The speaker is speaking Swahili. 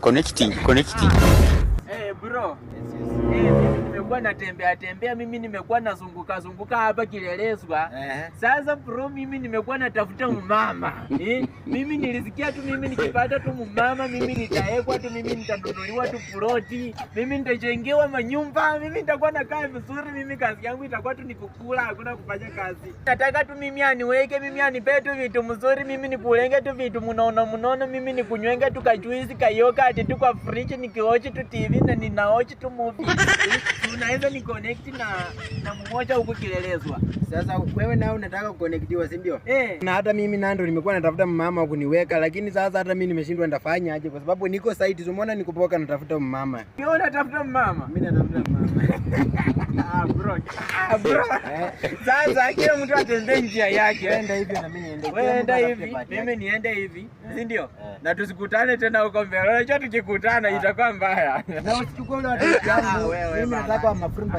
Connecting. Bro. Mimi nimekuwa natembea, mimi nimekuwa nazunguka hapa Kileleshwa. Sasa bro, mimi nimekuwa natafuta mumama. Mimi nilisikia tu mimi nikipata tu mumama, mimi nitaekwa tu, mimi nitanunuliwa tu ploti, mimi nitajengewa manyumba, mimi nitakuwa nakaa vizuri, mimi kazi yangu itakuwa tu nikukula, hakuna kufanya kazi. Nataka tu mimi aniweke, mimi anipe tu vitu mzuri, mimi nikulenge tu vitu mnono, mimi nikunywenge tu kajuisi kayoka ati tu kwa fridge nikiwatch tu TV na ninaochi tu movie. Unaweza ni connect na mmoja huko Kileleshwa. Sasa wewe nao unataka kuconnectiwa, si ndio? Na hata mimi Nando nimekuwa natafuta mama kuniweka, lakini sasa hata mimi nimeshindwa ndafanya aje kwa sababu niko site, umeona nikupoka natafuta mama. Wewe unatafuta mama? Mimi natafuta mama. Bro. Sasa kila mtu atembee njia yake. Enda hivi na mimi niende. Wewe enda hivi, mimi niende hivi. Si ndio? Na tusikutane tena huko mbele. Unajua tukikutana itakuwa mbaya. Na usichukue ule watu wangu. Mimi nataka wa mafurumba.